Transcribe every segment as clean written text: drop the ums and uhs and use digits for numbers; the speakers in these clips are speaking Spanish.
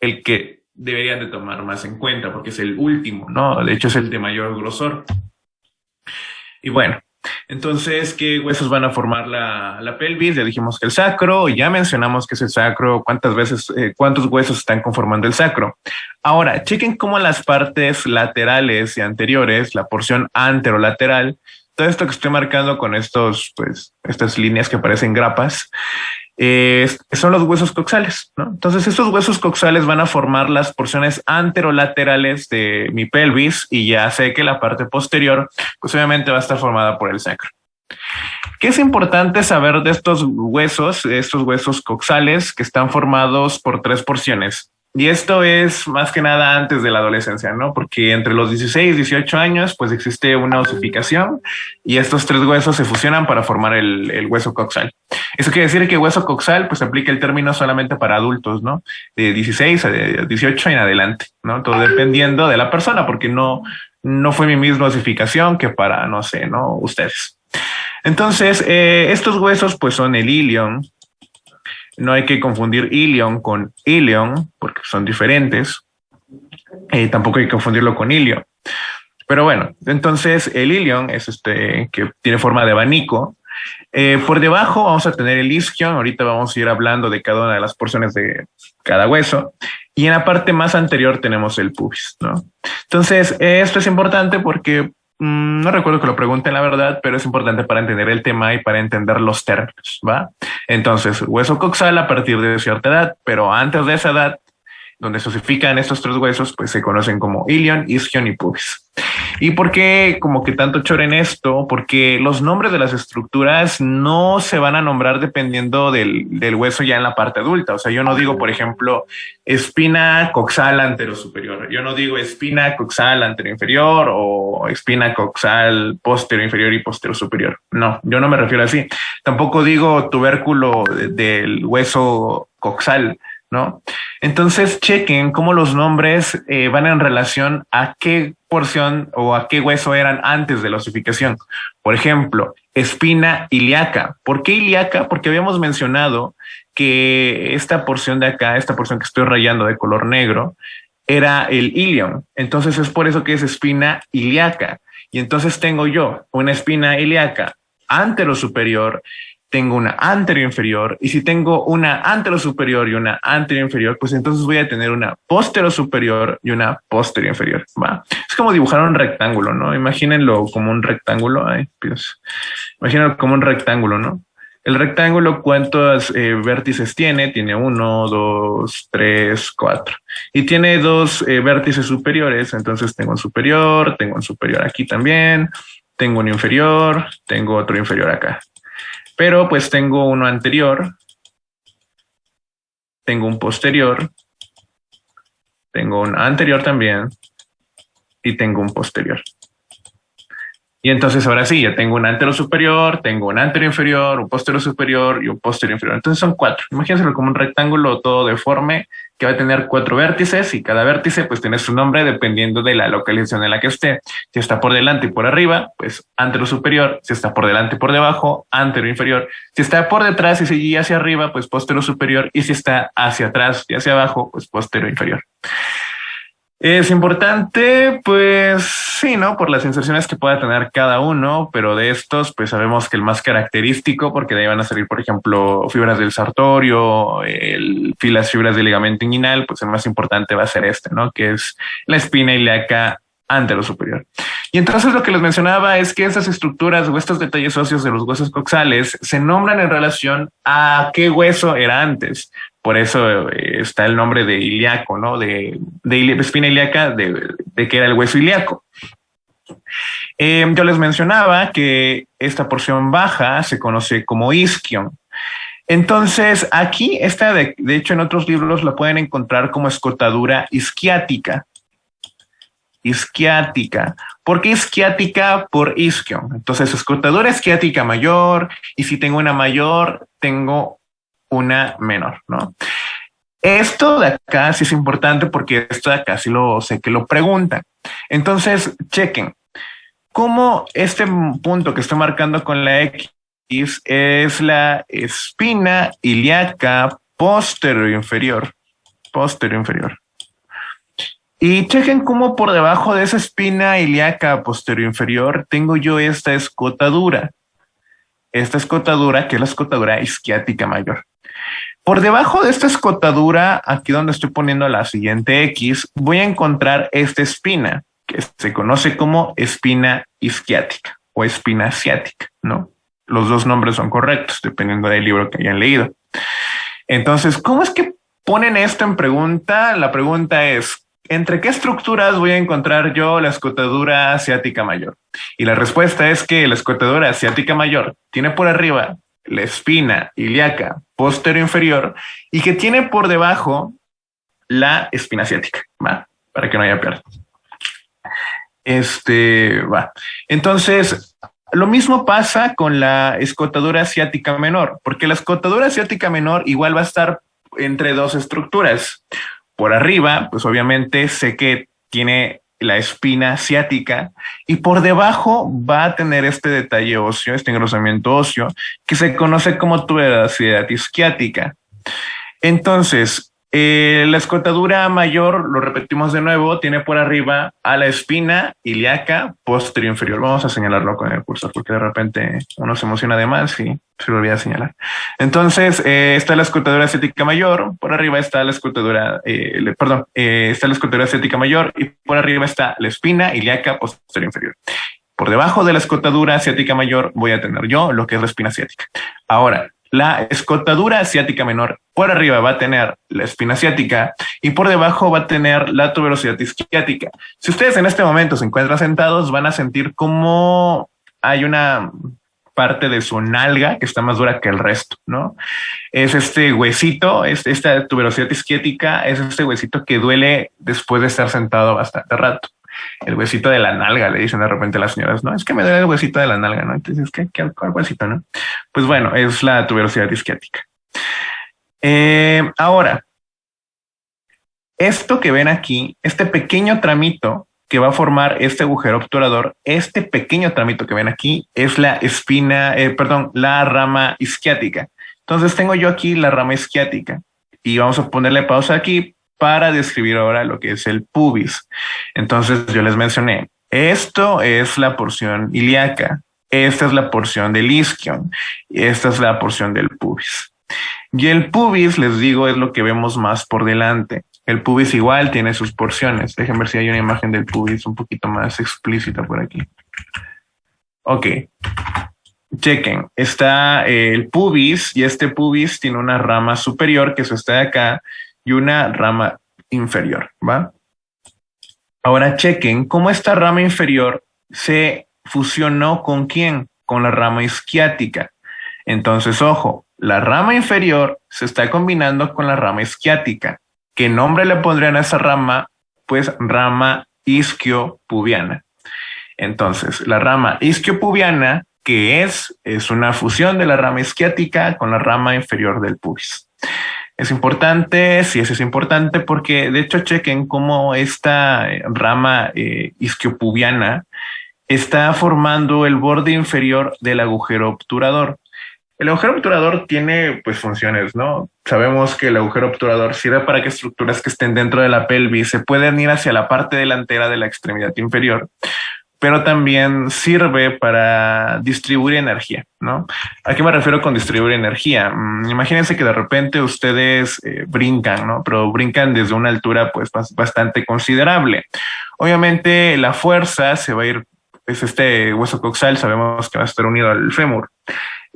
el que deberían de tomar más en cuenta, porque es el último, ¿no? De hecho, es el de mayor grosor. Y bueno, entonces, ¿qué huesos van a formar la pelvis? Ya dijimos que el sacro, ya mencionamos que es el sacro, cuántos huesos están conformando el sacro. Ahora, chequen cómo las partes laterales y anteriores, la porción anterolateral, todo esto que estoy marcando con estas líneas que parecen grapas, son los huesos coxales, ¿no? Entonces, estos huesos coxales van a formar las porciones anterolaterales de mi pelvis y ya sé que la parte posterior, pues obviamente va a estar formada por el sacro. ¿Qué es importante saber de estos huesos coxales que están formados por tres porciones? Y esto es más que nada antes de la adolescencia, ¿no? Porque entre los 16 y 18 años, pues existe una osificación y estos tres huesos se fusionan para formar el hueso coxal. Eso quiere decir que hueso coxal, pues aplica el término solamente para adultos, ¿no? De 16 a 18 en adelante, ¿no? Todo dependiendo de la persona, porque no fue mi misma osificación que para, no sé, ¿no? Ustedes. Entonces, estos huesos, pues son el ilion. No hay que confundir ilion con ilion, porque son diferentes. Tampoco hay que confundirlo con ilio. Pero bueno, entonces el ilion es que tiene forma de abanico. Por debajo vamos a tener el isquion. Ahorita vamos a ir hablando de cada una de las porciones de cada hueso. Y en la parte más anterior tenemos el pubis, ¿no? Entonces, esto es importante porque no recuerdo que lo pregunten, la verdad, pero es importante para entender el tema y para entender los términos, ¿va? Entonces, hueso coxal a partir de cierta edad, pero antes de esa edad, donde se osifican estos tres huesos, pues se conocen como ilion, isquion y pubis. ¿Y por qué como que tanto chore en esto? Porque los nombres de las estructuras no se van a nombrar dependiendo del hueso ya en la parte adulta. O sea, yo no digo, por ejemplo, espina coxal anterosuperior. Yo no digo espina coxal anteroinferior o espina coxal posterior y posterosuperior. No, yo no me refiero así. Tampoco digo tubérculo del hueso coxal, ¿no? Entonces, chequen cómo los nombres van en relación a qué porción o a qué hueso eran antes de la osificación. Por ejemplo, espina ilíaca. ¿Por qué ilíaca? Porque habíamos mencionado que esta porción de acá, esta porción que estoy rayando de color negro, era el ilion. Entonces es por eso que es espina ilíaca. Y entonces tengo yo una espina ilíaca anterosuperior, tengo una anterior inferior, y si tengo una anterior superior y una anterior inferior, pues entonces voy a tener una posterior superior y una posterior inferior, ¿va? Es como dibujar un rectángulo, ¿no? Imagínenlo como un rectángulo. Ay, Dios. Imagínenlo como un rectángulo, ¿no? El rectángulo, ¿cuántos vértices tiene? Tiene 1, 2, 3, 4. Y tiene dos vértices superiores, entonces tengo un superior aquí también, tengo un inferior, tengo otro inferior acá. Pero pues tengo uno anterior, tengo un posterior, tengo un anterior también y tengo un posterior. Y entonces ahora sí, ya tengo un anterior superior, tengo un anterior inferior, un posterior superior y un posterior inferior. Entonces son 4. Imagínense como un rectángulo todo deforme que va a tener 4 vértices y cada vértice pues tiene su nombre dependiendo de la localización en la que esté. Si está por delante y por arriba, pues anterior superior. Si está por delante y por debajo, anterior inferior. Si está por detrás y sigue hacia arriba, pues posterior superior. Y si está hacia atrás y hacia abajo, pues posterior inferior. Es importante, pues sí, ¿no? Por las inserciones que pueda tener cada uno, pero de estos, pues sabemos que el más característico, porque de ahí van a salir, por ejemplo, fibras del sartorio, las fibras del ligamento inguinal, pues el más importante va a ser ¿no? Que es la espina ilíaca anterosuperior. Y entonces lo que les mencionaba es que estas estructuras o estos detalles óseos de los huesos coxales se nombran en relación a qué hueso era antes. Por eso está el nombre de ilíaco, ¿no? De espina ilíaca, de que era el hueso ilíaco. Yo les mencionaba que esta porción baja se conoce como isquion. Entonces, aquí está, de hecho, en otros libros la pueden encontrar como escotadura isquiática. Isquiática. ¿Por qué isquiática? Por isquion. Entonces, escotadura isquiática mayor, y si tengo una mayor, tengo una menor, ¿no? Esto de acá sí es importante porque esto de acá sí lo sé que lo preguntan. Entonces, chequen cómo este punto que estoy marcando con la X es la espina ilíaca posterior inferior. posterior inferior. Y chequen cómo por debajo de esa espina ilíaca posterior inferior tengo yo esta escotadura. Esta escotadura, que es la escotadura isquiática mayor. Por debajo de esta escotadura, aquí donde estoy poniendo la siguiente X, voy a encontrar esta espina, que se conoce como espina isquiática o espina ciática, ¿no? Los dos nombres son correctos, dependiendo del libro que hayan leído. Entonces, ¿cómo es que ponen esto en pregunta? La pregunta es, ¿entre qué estructuras voy a encontrar yo la escotadura ciática mayor? Y la respuesta es que la escotadura ciática mayor tiene por arriba la espina ilíaca posterior inferior y que tiene por debajo la espina ciática, ¿va? Para que no haya pérdida. Va. Entonces, lo mismo pasa con la escotadura ciática menor, porque la escotadura ciática menor igual va a estar entre dos estructuras. Por arriba, pues obviamente sé que tiene la espina ciática y por debajo va a tener este detalle óseo, este engrosamiento óseo, que se conoce como tuberosidad isquiática. Entonces, la escotadura mayor, lo repetimos de nuevo, tiene por arriba a la espina ilíaca posterior inferior. Vamos a señalarlo con el cursor porque de repente uno se emociona de más y se lo olvida señalar. Entonces, está la escotadura ciática mayor, por arriba está la escotadura, está la escotadura ciática mayor y por arriba está la espina ilíaca posterior inferior. Por debajo de la escotadura ciática mayor voy a tener yo lo que es la espina ciática. Ahora, la escotadura ciática menor, por arriba va a tener la espina ciática y por debajo va a tener la tuberosidad isquiática. Si ustedes en este momento se encuentran sentados, van a sentir como hay una parte de su nalga que está más dura que el resto, ¿no? Es este huesito, esta tuberosidad isquiática, es este huesito que duele después de estar sentado bastante rato. El huesito de la nalga, le dicen de repente a las señoras, no, es que me duele el huesito de la nalga, ¿no? Entonces, ¿cuál huesito, no? Pues bueno, es la tuberosidad isquiática. Ahora, esto que ven aquí, este pequeño tramito que va a formar este agujero obturador, este pequeño tramito que ven aquí es la la rama isquiática. Entonces tengo yo aquí la rama isquiática y vamos a ponerle pausa aquí para describir ahora lo que es el pubis. Entonces yo les mencioné, esto es la porción ilíaca, esta es la porción del isquion y esta es la porción del pubis. Y el pubis, les digo, es lo que vemos más por delante. El pubis igual tiene sus porciones. Déjenme ver si hay una imagen del pubis un poquito más explícita por aquí. Ok. Chequen, está el pubis y este pubis tiene una rama superior, que es esta de acá, y una rama inferior, ¿va? Ahora chequen cómo esta rama inferior se fusionó con quién, con la rama isquiática. Entonces, ojo, la rama inferior se está combinando con la rama isquiática. ¿Qué nombre le pondrían a esa rama? Pues rama isquiopubiana. Entonces, la rama isquiopubiana, que es una fusión de la rama isquiática con la rama inferior del pubis. Es importante, sí, eso es importante porque de hecho chequen cómo esta rama isquiopubiana está formando el borde inferior del agujero obturador. El agujero obturador tiene pues funciones, ¿no? Sabemos que el agujero obturador sirve para que estructuras que estén dentro de la pelvis se puedan ir hacia la parte delantera de la extremidad inferior, pero también sirve para distribuir energía, ¿no? ¿A qué me refiero con distribuir energía? Imagínense que de repente ustedes brincan, ¿no? Pero brincan desde una altura pues bastante considerable. Obviamente la fuerza se va a ir, es este hueso coxal, sabemos que va a estar unido al fémur.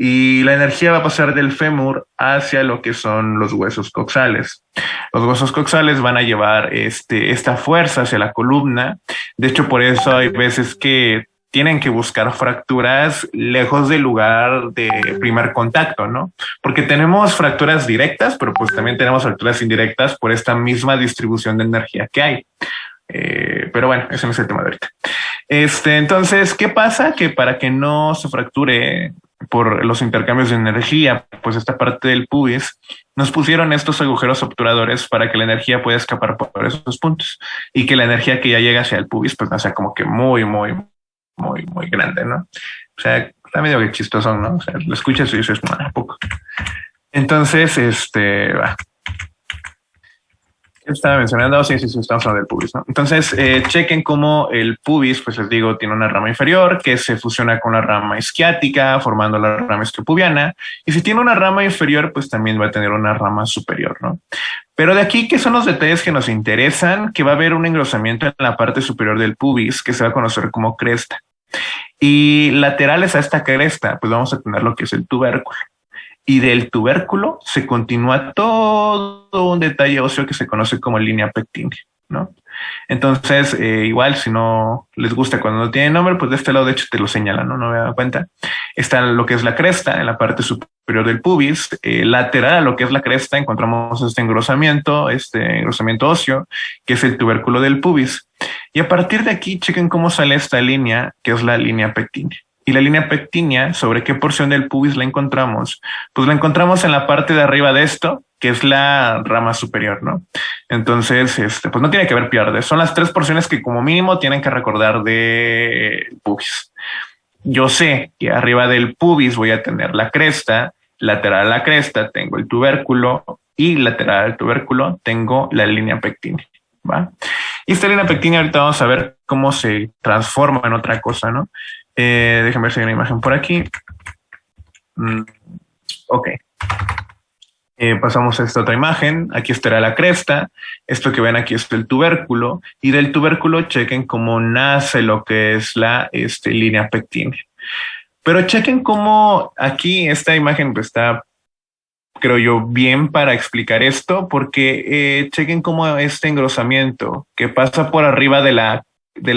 Y la energía va a pasar del fémur hacia lo que son los huesos coxales. Los huesos coxales van a llevar esta fuerza hacia la columna. De hecho, por eso hay veces que tienen que buscar fracturas lejos del lugar de primer contacto, ¿no? Porque tenemos fracturas directas, pero pues también tenemos fracturas indirectas por esta misma distribución de energía que hay. Pero bueno, ese no es el tema de ahorita. Entonces, ¿qué pasa? Que para que no se fracture por los intercambios de energía, pues esta parte del pubis, nos pusieron estos agujeros obturadores para que la energía pueda escapar por esos puntos y que la energía que ya llega hacia el pubis, pues no sea como que muy grande, ¿no? O sea, está medio que chistoso, ¿no? O sea, lo escuchas y dices, no, ¿a poco? Entonces, va. Estaba mencionando, sí, estamos hablando del pubis, ¿no? Entonces, chequen cómo el pubis, pues les digo, tiene una rama inferior que se fusiona con la rama isquiática, formando la rama isquiopubiana. Y si tiene una rama inferior, pues también va a tener una rama superior, ¿no? Pero de aquí, ¿qué son los detalles que nos interesan? Que va a haber un engrosamiento en la parte superior del pubis que se va a conocer como cresta. Y laterales a esta cresta, pues vamos a tener lo que es el tubérculo. Y del tubérculo se continúa todo un detalle óseo que se conoce como línea pectínea, ¿no? Entonces, igual, si no les gusta cuando no tiene nombre, pues de este lado, de hecho, te lo señalan, ¿no? No me he dado cuenta. Está lo que es la cresta en la parte superior del pubis. Lateral a lo que es la cresta encontramos este engrosamiento óseo, que es el tubérculo del pubis. Y a partir de aquí, chequen cómo sale esta línea, que es la línea pectínea. Y la línea pectínea, ¿sobre qué porción del pubis la encontramos? Pues la encontramos en la parte de arriba de esto, que es la rama superior, ¿no? Entonces, pues no tiene que haber pierde. Son las tres porciones que como mínimo tienen que recordar de pubis. Yo sé que arriba del pubis voy a tener la cresta, lateral a la cresta tengo el tubérculo y lateral al tubérculo tengo la línea pectínea, ¿va? Y esta línea pectínea ahorita vamos a ver cómo se transforma en otra cosa, ¿no? Déjenme ver si hay una imagen por aquí. Ok. Pasamos a esta otra imagen. Aquí estará la cresta. Esto que ven aquí es el tubérculo. Y del tubérculo chequen cómo nace lo que es la línea pectínea. Pero chequen cómo aquí esta imagen pues, está, creo yo, bien para explicar esto, porque chequen cómo este engrosamiento que pasa por arriba de la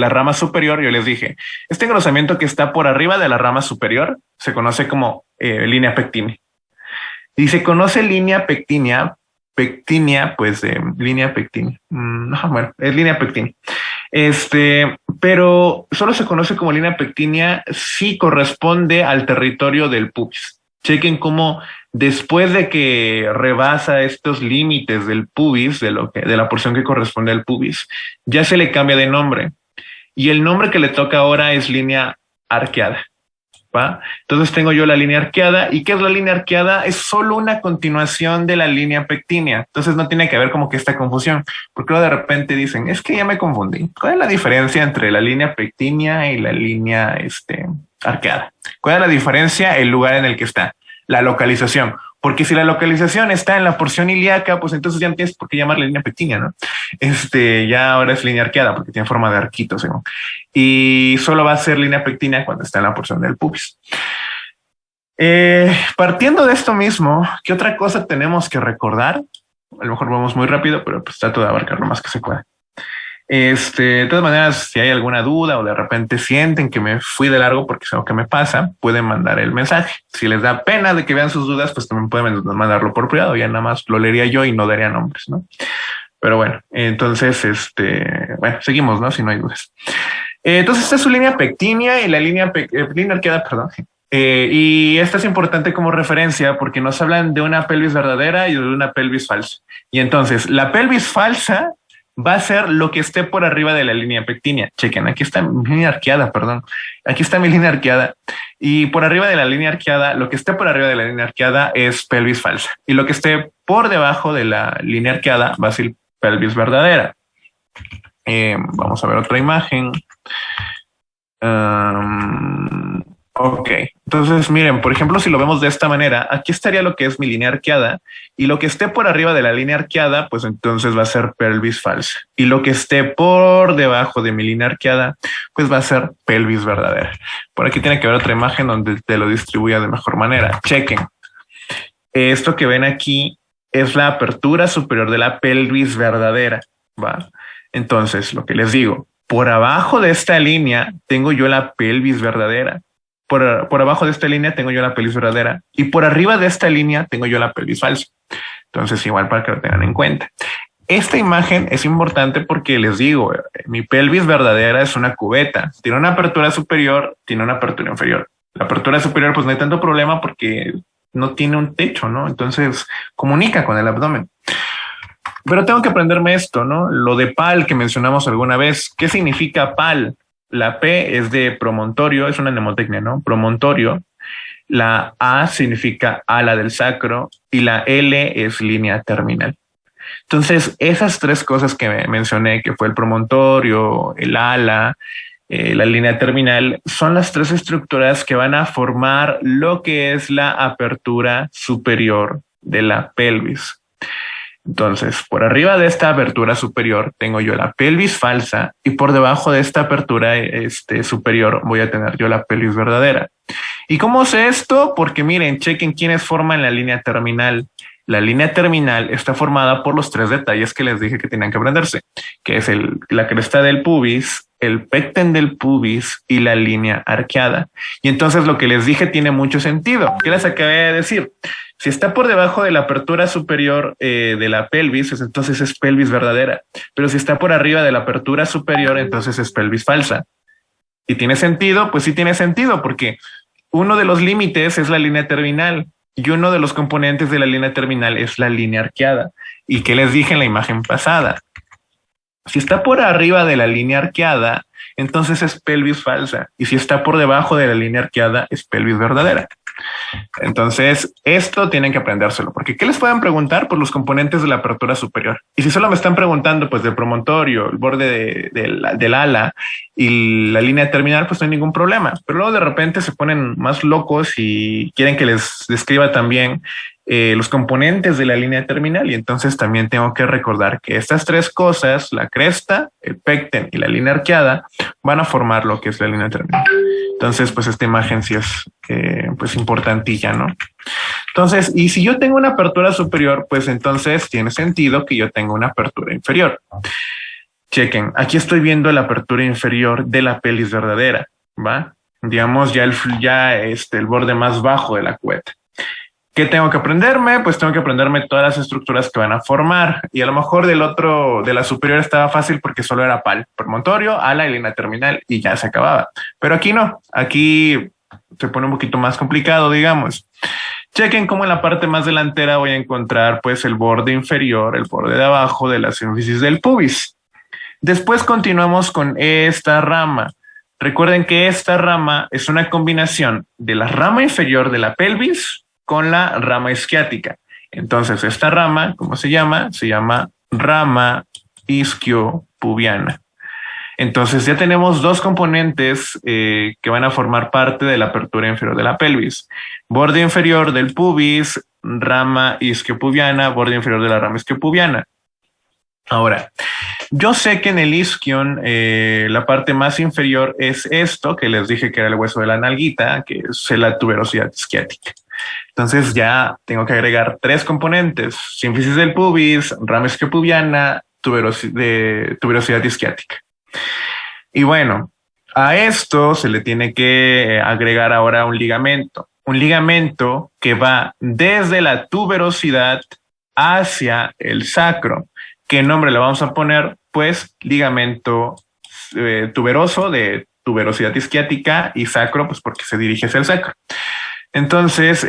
rama superior, yo les dije, este engrosamiento que está por arriba de la rama superior se conoce como línea pectínea. Y se conoce línea pectínea, pues línea pectínea. Bueno, es línea pectínea. Pero solo se conoce como línea pectínea si corresponde al territorio del pubis. Chequen cómo después de que rebasa estos límites del pubis, de la porción que corresponde al pubis, ya se le cambia de nombre. Y el nombre que le toca ahora es línea arqueada, ¿va? Entonces tengo yo la línea arqueada. ¿Y qué es la línea arqueada? Es solo una continuación de la línea pectínea. Entonces no tiene que haber como que esta confusión, porque luego de repente dicen, es que ya me confundí. ¿Cuál es la diferencia entre la línea pectínea y la línea arqueada? ¿Cuál es la diferencia? El lugar en el que está, la localización. Porque si la localización está en la porción ilíaca, pues entonces ya no tienes por qué llamarle línea pectínea, ¿no? Ya ahora es línea arqueada porque tiene forma de arquito, según. Y solo va a ser línea pectínea cuando está en la porción del pubis. Partiendo de esto mismo, ¿qué otra cosa tenemos que recordar? A lo mejor vamos muy rápido, pero pues trato de abarcar lo más que se pueda. De todas maneras, si hay alguna duda o de repente sienten que me fui de largo porque es algo que me pasa, pueden mandar el mensaje. Si les da pena de que vean sus dudas, pues también pueden mandarlo por privado. Ya nada más lo leería yo y no daría nombres, ¿no? Pero bueno, entonces, bueno, seguimos, ¿no? Si no hay dudas. Entonces, esta es su línea pectínea y la línea arqueada, perdón. Y esta es importante como referencia porque nos hablan de una pelvis verdadera y de una pelvis falsa. Y entonces, la pelvis falsa va a ser lo que esté por arriba de la línea pectínea. Chequen, aquí está mi línea arqueada, perdón. Aquí está mi línea arqueada. Y por arriba de la línea arqueada, lo que esté por arriba de la línea arqueada es pelvis falsa. Y lo que esté por debajo de la línea arqueada va a ser pelvis verdadera. Vamos a ver otra imagen. Ok, entonces miren, por ejemplo, si lo vemos de esta manera, aquí estaría lo que es mi línea arqueada y lo que esté por arriba de la línea arqueada, pues entonces va a ser pelvis falsa. Y lo que esté por debajo de mi línea arqueada, pues va a ser pelvis verdadera. Por aquí tiene que haber otra imagen donde te lo distribuya de mejor manera. Chequen. Esto que ven aquí es la apertura superior de la pelvis verdadera, ¿va? Entonces, lo que les digo, por abajo de esta línea tengo yo la pelvis verdadera. Por abajo de esta línea tengo yo la pelvis verdadera y por arriba de esta línea tengo yo la pelvis falsa. Entonces, igual para que lo tengan en cuenta. Esta imagen es importante porque les digo, mi pelvis verdadera es una cubeta. Tiene una apertura superior, tiene una apertura inferior. La apertura superior, pues no hay tanto problema porque no tiene un techo, ¿no? Entonces, comunica con el abdomen. Pero tengo que aprenderme esto, ¿no? Lo de PAL que mencionamos alguna vez. ¿Qué significa PAL? La P es de promontorio, es una mnemotecnia, ¿no? Promontorio. La A significa ala del sacro y la L es línea terminal. Entonces, esas tres cosas que mencioné, que fue el promontorio, el ala, la línea terminal, son las tres estructuras que van a formar lo que es la apertura superior de la pelvis. Entonces, por arriba de esta apertura superior tengo yo la pelvis falsa y por debajo de esta apertura superior voy a tener yo la pelvis verdadera. ¿Y cómo sé esto? Porque miren, chequen quiénes forman la línea terminal. La línea terminal está formada por los tres detalles que les dije que tenían que aprenderse, que es la cresta del pubis, el pecten del pubis y la línea arqueada. Y entonces lo que les dije tiene mucho sentido. ¿Qué les acabé de decir? Si está por debajo de la apertura superior de la pelvis, entonces es pelvis verdadera. Pero si está por arriba de la apertura superior, entonces es pelvis falsa. ¿Y tiene sentido? Pues sí tiene sentido, porque uno de los límites es la línea terminal y uno de los componentes de la línea terminal es la línea arqueada. ¿Y qué les dije en la imagen pasada? Si está por arriba de la línea arqueada, entonces es pelvis falsa. Y si está por debajo de la línea arqueada, es pelvis verdadera. Entonces, esto tienen que aprendérselo, porque ¿qué les pueden preguntar? Por los componentes de la apertura superior. Y si solo me están preguntando, pues, del promontorio, el borde del ala y la línea terminal, pues no hay ningún problema. Pero luego de repente se ponen más locos y quieren que les describa también los componentes de la línea terminal. Y entonces también tengo que recordar que estas tres cosas, la cresta, el pecten y la línea arqueada, van a formar lo que es la línea terminal. Entonces, pues esta imagen sí es pues importantilla, ¿no? Entonces, y si yo tengo una apertura superior, pues entonces tiene sentido que yo tenga una apertura inferior. Chequen, aquí estoy viendo la apertura inferior de la pelvis verdadera, ¿va? Digamos ya el borde más bajo de la cubeta. ¿Qué tengo que aprenderme? Pues tengo que aprenderme todas las estructuras que van a formar. Y a lo mejor de la superior estaba fácil porque solo era promontorio, ala y línea terminal y ya se acababa. Pero aquí no, aquí se pone un poquito más complicado, digamos. Chequen cómo en la parte más delantera voy a encontrar pues el borde inferior, el borde de abajo de la sínfisis del pubis. Después continuamos con esta rama. Recuerden que esta rama es una combinación de la rama inferior de la pelvis con la rama isquiática. Entonces, esta rama, ¿cómo se llama? Se llama rama isquiopubiana. Entonces, ya tenemos dos componentes que van a formar parte de la apertura inferior de la pelvis. Borde inferior del pubis, rama isquiopubiana, borde inferior de la rama isquiopubiana. Ahora, yo sé que en el isquion la parte más inferior es esto, que les dije que era el hueso de la nalguita, que es la tuberosidad isquiática. Entonces ya tengo que agregar tres componentes: sínfisis del pubis, rama isquiopubiana, tuberosidad isquiática. Y bueno, a esto se le tiene que agregar ahora un ligamento que va desde la tuberosidad hacia el sacro. ¿Qué nombre le vamos a poner? Pues ligamento tuberoso de tuberosidad isquiática y sacro, pues porque se dirige hacia el sacro. Entonces,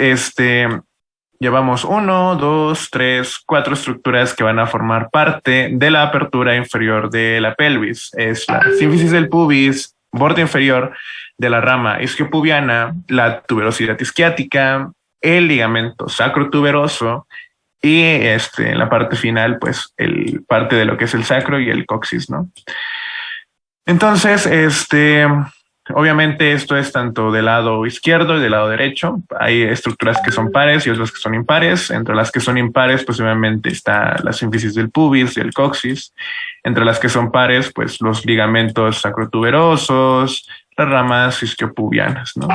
llevamos 1, 2, 3, 4 estructuras que van a formar parte de la apertura inferior de la pelvis. Es la sínfisis del pubis, borde inferior de la rama isquiopubiana, la tuberosidad isquiática, el ligamento sacrotuberoso y en la parte final, pues, parte de lo que es el sacro y el coxis, ¿no? Entonces, obviamente esto es tanto del lado izquierdo y del lado derecho. Hay estructuras que son pares y otras que son impares. Entre las que son impares, pues obviamente está la sínfisis del pubis y el coxis. Entre las que son pares, pues los ligamentos sacrotuberosos, las ramas isquiopubianas, ¿no?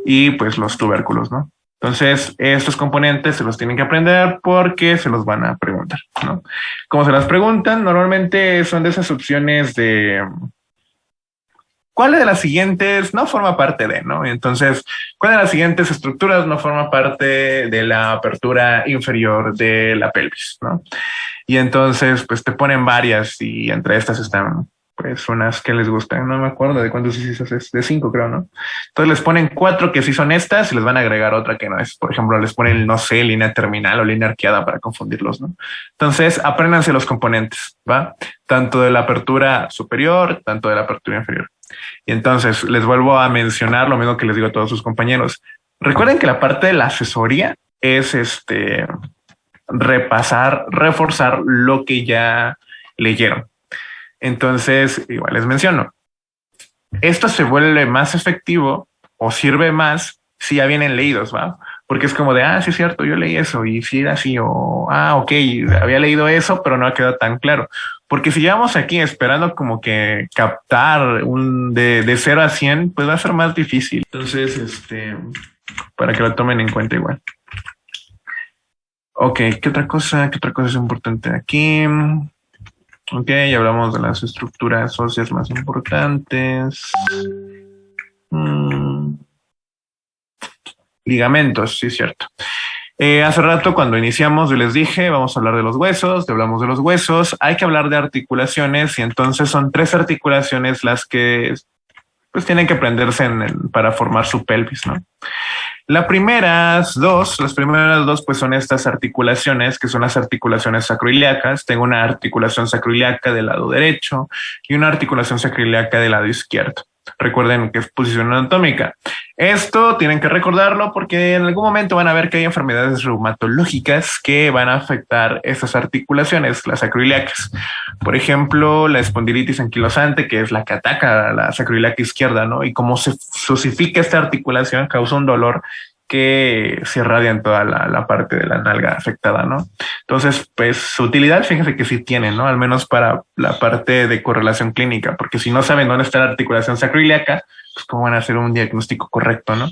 Y pues los tubérculos, ¿no? Entonces, estos componentes se los tienen que aprender porque se los van a preguntar, ¿no? Como se las preguntan, normalmente son de esas opciones de ¿cuál de las siguientes no forma parte de, no? Entonces, ¿cuál de las siguientes estructuras no forma parte de la apertura inferior de la pelvis, no? Y entonces, pues te ponen varias y entre estas están, pues, unas que les gustan. No me acuerdo de cuántos incisos es, de 5 creo, ¿no? Entonces les ponen 4 que sí son estas y les van a agregar otra que no es. Por ejemplo, les ponen, no sé, línea terminal o línea arqueada para confundirlos, ¿no? Entonces, apréndanse los componentes, ¿va? Tanto de la apertura superior, tanto de la apertura inferior. Y entonces les vuelvo a mencionar lo mismo que les digo a todos sus compañeros. Recuerden que la parte de la asesoría es repasar, reforzar lo que ya leyeron. Entonces, igual les menciono, esto se vuelve más efectivo o sirve más si ya vienen leídos, ¿va? Porque es como de, sí es cierto, yo leí eso y sí era así, o, ok, había leído eso, pero no ha quedado tan claro. Porque si llevamos aquí esperando como que captar de 0 a 100, pues va a ser más difícil. Entonces, para que lo tomen en cuenta igual. Ok, ¿qué otra cosa es importante aquí? Ok, ya hablamos de las estructuras óseas más importantes. Ligamentos, sí, cierto. Hace rato cuando iniciamos yo les dije, vamos a hablar de los huesos, hablamos de los huesos, hay que hablar de articulaciones y entonces son 3 articulaciones las que pues tienen que aprenderse para formar su pelvis, ¿no? Las primeras dos, pues son estas articulaciones, que son las articulaciones sacroiliacas. Tengo una articulación sacroiliaca del lado derecho y una articulación sacroiliaca del lado izquierdo. Recuerden que es posición anatómica. Esto tienen que recordarlo porque en algún momento van a ver que hay enfermedades reumatológicas que van a afectar estas articulaciones, las sacroiliacas. Por ejemplo, la espondilitis anquilosante, que es la que ataca a la sacroiliaca izquierda, ¿no? Y como se osifica esta articulación, causa un dolor que se irradia en toda la parte de la nalga afectada, ¿no? Entonces, pues su utilidad, fíjense que sí tiene, ¿no? Al menos para la parte de correlación clínica, porque si no saben dónde está la articulación sacroiliaca, pues cómo van a hacer un diagnóstico correcto, ¿no?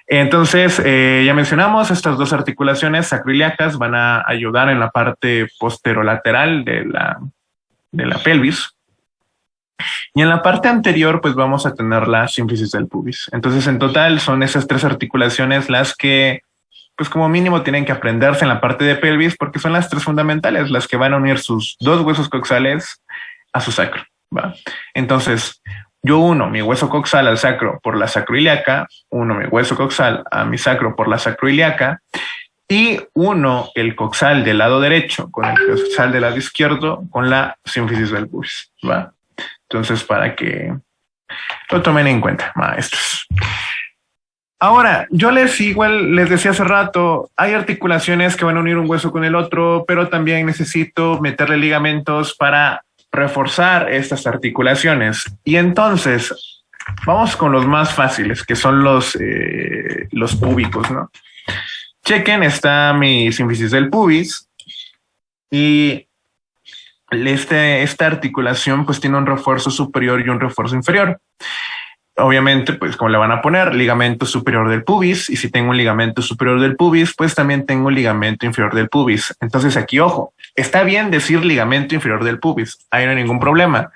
Entonces, ya mencionamos, estas 2 articulaciones sacroiliacas van a ayudar en la parte posterolateral de la pelvis. Y en la parte anterior, pues vamos a tener la sínfisis del pubis. Entonces, en total son esas 3 articulaciones las que, pues como mínimo tienen que aprenderse en la parte de pelvis porque son las 3 fundamentales, las que van a unir sus 2 huesos coxales a su sacro, ¿va? Entonces, yo uno mi hueso coxal al sacro por la sacroiliaca, uno mi hueso coxal a mi sacro por la sacroiliaca y uno el coxal del lado derecho con el coxal del lado izquierdo con la sínfisis del pubis, ¿va? Entonces, para que lo tomen en cuenta, maestros. Ahora, yo les decía hace rato, hay articulaciones que van a unir un hueso con el otro, pero también necesito meterle ligamentos para reforzar estas articulaciones. Y entonces, vamos con los más fáciles, que son los púbicos, ¿no? Chequen, está mi sínfisis del pubis y esta articulación pues tiene un refuerzo superior y un refuerzo inferior. Obviamente, pues como le van a poner ligamento superior del pubis, y si tengo un ligamento superior del pubis, pues también tengo un ligamento inferior del pubis. Entonces aquí, ojo, está bien decir ligamento inferior del pubis, ahí no hay ningún problema,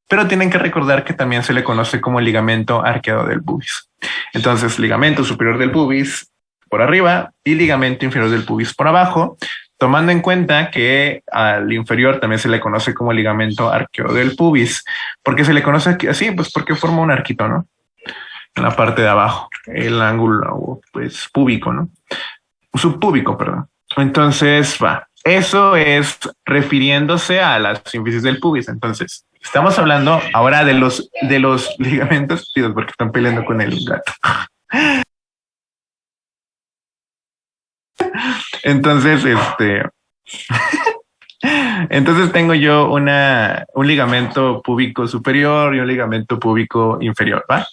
pero tienen que recordar que también se le conoce como ligamento arqueado del pubis. Entonces, ligamento superior del pubis por arriba y ligamento inferior del pubis por abajo, tomando en cuenta que al inferior también se le conoce como ligamento arqueo del pubis. ¿Por qué se le conoce así? Pues porque forma un arquito, ¿no? En la parte de abajo, el ángulo, pues, púbico, ¿no? Subpúbico, perdón. Entonces, eso es refiriéndose a la sínfisis del pubis. Entonces, estamos hablando ahora de los ligamentos, porque están peleando con el gato. Entonces, entonces tengo yo un ligamento púbico superior y un ligamento púbico inferior, ¿va?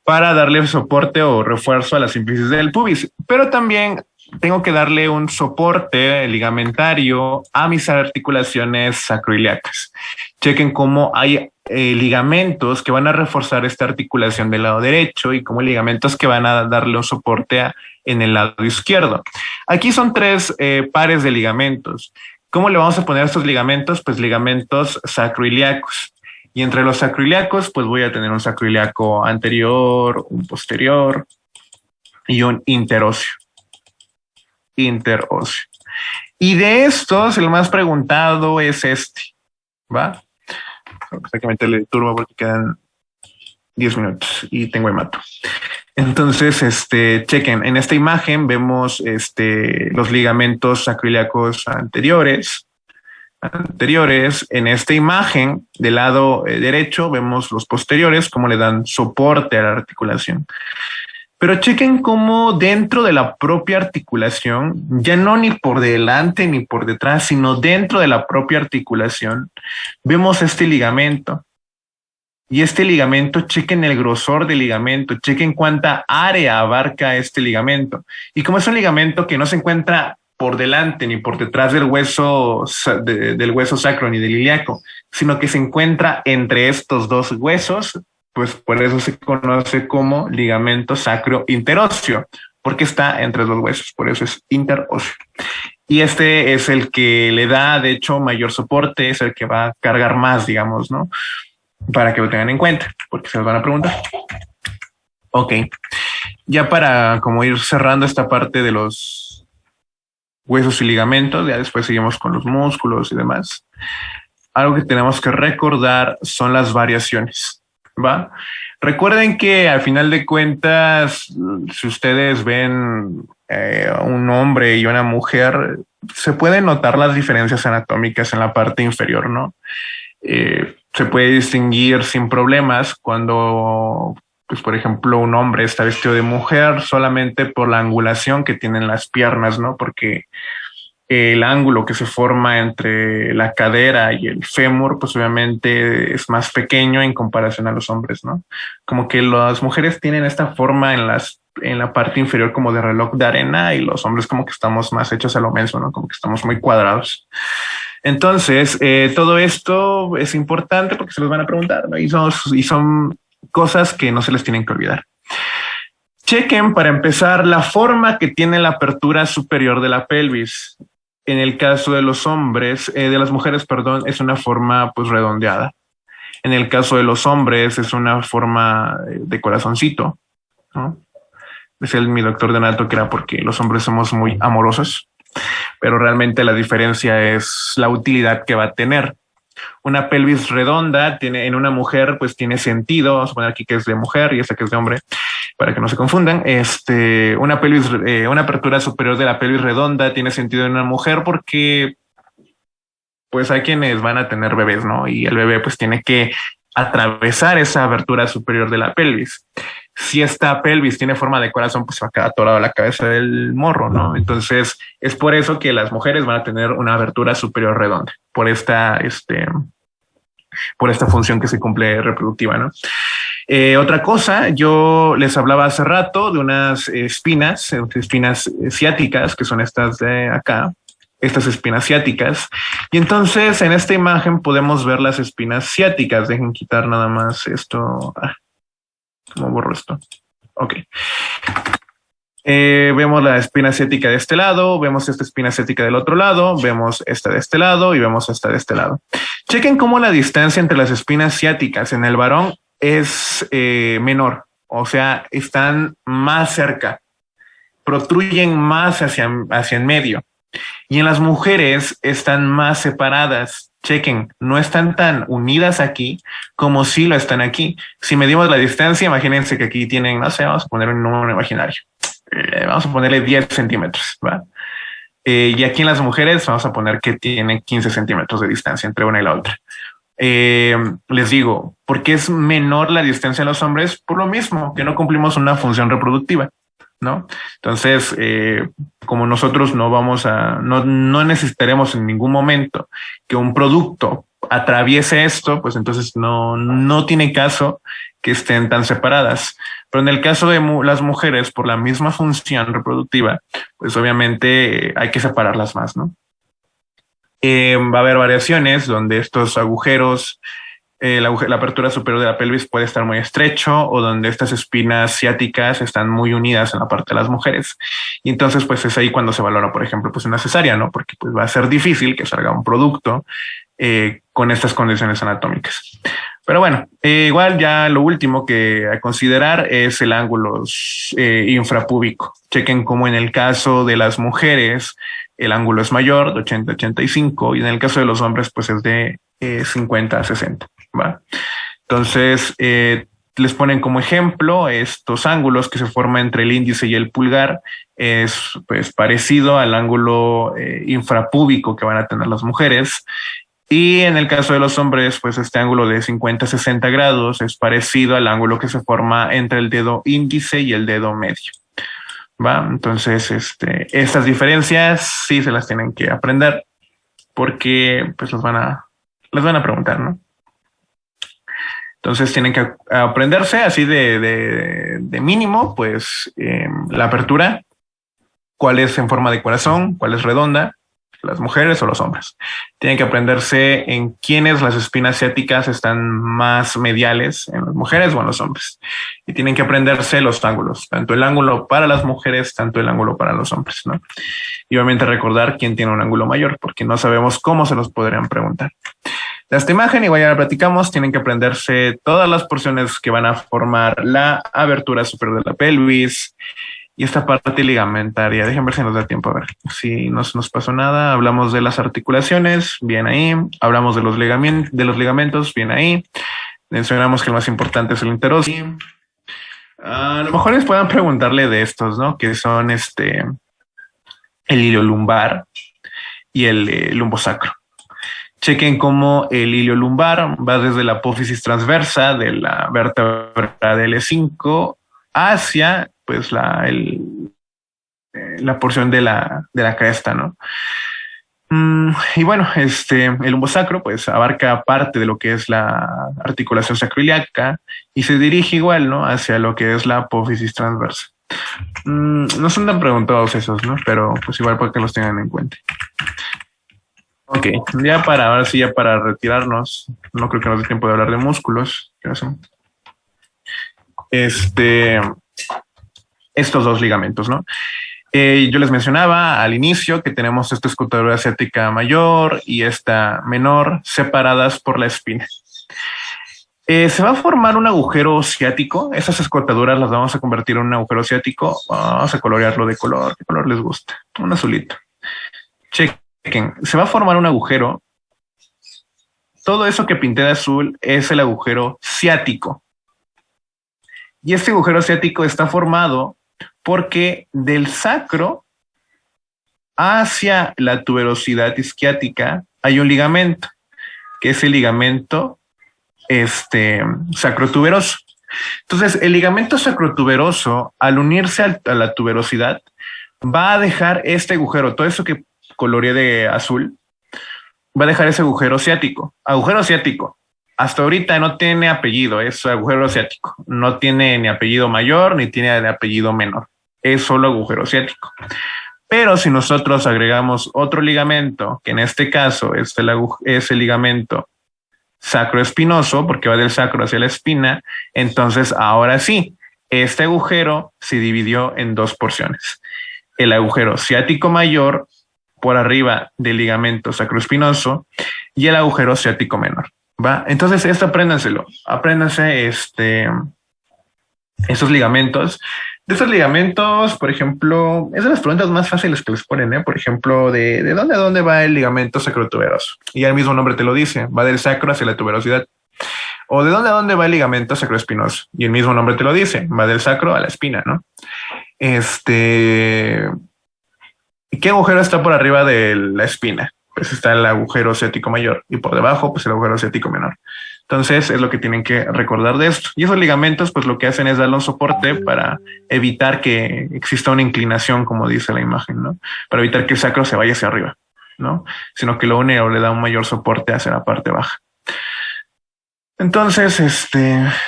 Para darle soporte o refuerzo a la sínfisis del pubis. Pero también tengo que darle un soporte ligamentario a mis articulaciones sacroiliacas. Chequen cómo hay ligamentos que van a reforzar esta articulación del lado derecho y como ligamentos que van a darle un soporte en el lado izquierdo. Aquí son 3 pares de ligamentos. ¿Cómo le vamos a poner a estos ligamentos? Pues ligamentos sacroiliacos. Y entre los sacroiliacos, pues voy a tener un sacroiliaco anterior, un posterior y un interóseo. Y de estos, el más preguntado es este, ¿va? Hay que meterle turbo porque quedan 10 minutos y tengo hemato. Entonces, chequen, en esta imagen vemos los ligamentos sacroiliacos anteriores. En esta imagen del lado derecho vemos los posteriores, cómo le dan soporte a la articulación. Pero chequen cómo dentro de la propia articulación, ya no ni por delante ni por detrás, sino dentro de la propia articulación, vemos este ligamento. Y este ligamento, chequen el grosor del ligamento, chequen cuánta área abarca este ligamento. Y como es un ligamento que no se encuentra por delante ni por detrás del hueso, del hueso sacro ni del ilíaco, sino que se encuentra entre estos dos huesos, pues por eso se conoce como ligamento sacro interóseo, porque está entre los huesos, por eso es interóseo. Y este es el que le da, de hecho, mayor soporte, es el que va a cargar más, digamos, ¿no? Para que lo tengan en cuenta, porque se los van a preguntar. Ok, ya para como ir cerrando esta parte de los huesos y ligamentos, ya después seguimos con los músculos y demás. Algo que tenemos que recordar son las variaciones, ¿va? Recuerden que al final de cuentas, si ustedes ven un hombre y una mujer, se pueden notar las diferencias anatómicas en la parte inferior, ¿no? Se puede distinguir sin problemas cuando, pues, por ejemplo, un hombre está vestido de mujer solamente por la angulación que tienen las piernas, ¿no? Porque el ángulo que se forma entre la cadera y el fémur, pues obviamente es más pequeño en comparación a los hombres, ¿no? Como que las mujeres tienen esta forma en la parte inferior como de reloj de arena y los hombres como que estamos más hechos a lo menso, ¿no? Como que estamos muy cuadrados. Entonces, todo esto es importante porque se los van a preguntar, ¿no? Y son cosas que no se les tienen que olvidar. Chequen, para empezar, la forma que tiene la apertura superior de la pelvis. En el caso de los hombres, de las mujeres, perdón, es una forma pues redondeada. En el caso de los hombres es una forma de corazoncito, ¿no? Es mi doctor de anato que era porque los hombres somos muy amorosos, pero realmente la diferencia es la utilidad que va a tener. Una pelvis redonda tiene en una mujer, pues tiene sentido. Vamos a poner aquí que es de mujer y esta que es de hombre, para que no se confundan. Una apertura superior de la pelvis redonda tiene sentido en una mujer porque, pues, hay quienes van a tener bebés, ¿no? Y el bebé, pues, tiene que atravesar esa abertura superior de la pelvis. Si esta pelvis tiene forma de corazón, pues se va a quedar atorado a la cabeza del morro, ¿no? Entonces, es por eso que las mujeres van a tener una abertura superior redonda, por esta función que se cumple reproductiva, ¿no? Otra cosa, yo les hablaba hace rato de unas espinas ciáticas, que son estas de acá, estas espinas ciáticas. Y entonces en esta imagen podemos ver las espinas ciáticas. Dejen quitar nada más esto. ¿Cómo borro esto? Ok. Vemos la espina ciática de este lado, vemos esta espina ciática del otro lado, vemos esta de este lado y vemos esta de este lado. Chequen cómo la distancia entre las espinas ciáticas en el varón es menor, o sea, están más cerca, protruyen más hacia en medio. Y en las mujeres están más separadas. Chequen, no están tan unidas aquí como si lo están aquí. Si medimos la distancia, imagínense que aquí tienen, no sé, vamos a poner un número imaginario. Vamos a ponerle 10 centímetros, ¿va? Y aquí en las mujeres vamos a poner que tienen 15 centímetros de distancia entre una y la otra. Les digo, ¿por qué es menor la distancia en los hombres? Por lo mismo, que no cumplimos una función reproductiva, ¿no? Entonces, como nosotros no necesitaremos en ningún momento que un producto atraviese esto, pues entonces no tiene caso que estén tan separadas. Pero en el caso de las mujeres, por la misma función reproductiva, pues obviamente hay que separarlas más, ¿no? Va a haber variaciones donde estos agujeros, la apertura superior de la pelvis puede estar muy estrecho o donde estas espinas ciáticas están muy unidas en la parte de las mujeres. Y entonces, pues es ahí cuando se valora, por ejemplo, pues una cesárea, ¿no? Porque pues va a ser difícil que salga un producto con estas condiciones anatómicas. Pero bueno, igual ya lo último que a considerar es el ángulo infrapúbico. Chequen cómo en el caso de las mujeres el ángulo es mayor, de 80 a 85, y en el caso de los hombres pues es de 50 a 60. ¿Va? Entonces, les ponen como ejemplo estos ángulos que se forman entre el índice y el pulgar. Es pues parecido al ángulo infrapúbico que van a tener las mujeres. Y en el caso de los hombres, pues este ángulo de 50-60 grados es parecido al ángulo que se forma entre el dedo índice y el dedo medio. ¿Va? Entonces, estas diferencias sí se las tienen que aprender porque pues las van a preguntar, ¿no? Entonces tienen que aprenderse así de mínimo, pues la apertura, cuál es en forma de corazón, cuál es redonda, las mujeres o los hombres. Tienen que aprenderse en quiénes las espinas ciáticas están más mediales, en las mujeres o en los hombres. Y tienen que aprenderse los ángulos, tanto el ángulo para las mujeres, tanto el ángulo para los hombres, ¿no? Y obviamente recordar quién tiene un ángulo mayor, porque no sabemos cómo se los podrían preguntar. De esta imagen, igual ya la platicamos, tienen que aprenderse todas las porciones que van a formar la abertura superior de la pelvis y esta parte ligamentaria. Déjenme ver si nos da tiempo a ver. Si no se nos pasó nada, hablamos de las articulaciones, bien ahí. Hablamos de los ligamentos, bien ahí. Mencionamos que el más importante es el interóseo. A lo mejor les puedan preguntarle de estos, ¿no? Que son el ilio lumbar y el lumbosacro. Chequen cómo el ilio lumbar va desde la apófisis transversa de la vértebra del L5 hacia pues la porción de la cresta, ¿no? Y bueno, el lumbosacro pues abarca parte de lo que es la articulación sacroiliaca y se dirige igual, ¿no? Hacia lo que es la apófisis transversa. No son tan preguntados esos, ¿no? Pero pues igual para que los tengan en cuenta. Ok, ahora sí, ya para retirarnos, no creo que nos dé tiempo de hablar de músculos. ¿Qué hacen? Estos dos ligamentos, ¿no? Yo les mencionaba al inicio que tenemos esta escotadura ciática mayor y esta menor separadas por la espina. Se va a formar un agujero ciático. Esas escotaduras las vamos a convertir en un agujero ciático. Vamos a colorearlo de color. ¿Qué color les gusta? Un azulito. Chequen. Se va a formar un agujero. Todo eso que pinté de azul es el agujero ciático. Y este agujero ciático está formado porque del sacro hacia la tuberosidad isquiática hay un ligamento, que es el ligamento sacrotuberoso. Entonces, el ligamento sacrotuberoso, al unirse a la tuberosidad, va a dejar este agujero, todo eso que coloreé de azul, va a dejar ese agujero ciático. Agujero ciático. Hasta ahorita no tiene apellido, es agujero ciático. No tiene ni apellido mayor ni tiene apellido menor. Es solo agujero ciático. Pero si nosotros agregamos otro ligamento, que en este caso es el ligamento sacroespinoso, porque va del sacro hacia la espina, entonces ahora sí, este agujero se dividió en dos porciones. El agujero ciático mayor por arriba del ligamento sacroespinoso y el agujero ciático menor. ¿Va? Entonces, esto apréndanse esos ligamentos. De esos ligamentos, por ejemplo, es de las preguntas más fáciles que les ponen, ¿eh? Por ejemplo, ¿de dónde a dónde va el ligamento sacrotuberoso? Y el mismo nombre te lo dice, va del sacro hacia la tuberosidad. O ¿de dónde a dónde va el ligamento sacroespinoso? Y el mismo nombre te lo dice, va del sacro a la espina, ¿no? ¿Qué agujero está por arriba de la espina? Pues está el agujero ciático mayor y por debajo pues el agujero ciático menor. Entonces es lo que tienen que recordar de esto. Y esos ligamentos pues lo que hacen es darle un soporte para evitar que exista una inclinación, como dice la imagen, ¿no? Para evitar que el sacro se vaya hacia arriba, ¿no? Sino que lo une o le da un mayor soporte hacia la parte baja. Entonces,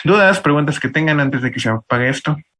dudas, preguntas que tengan antes de que se apague esto.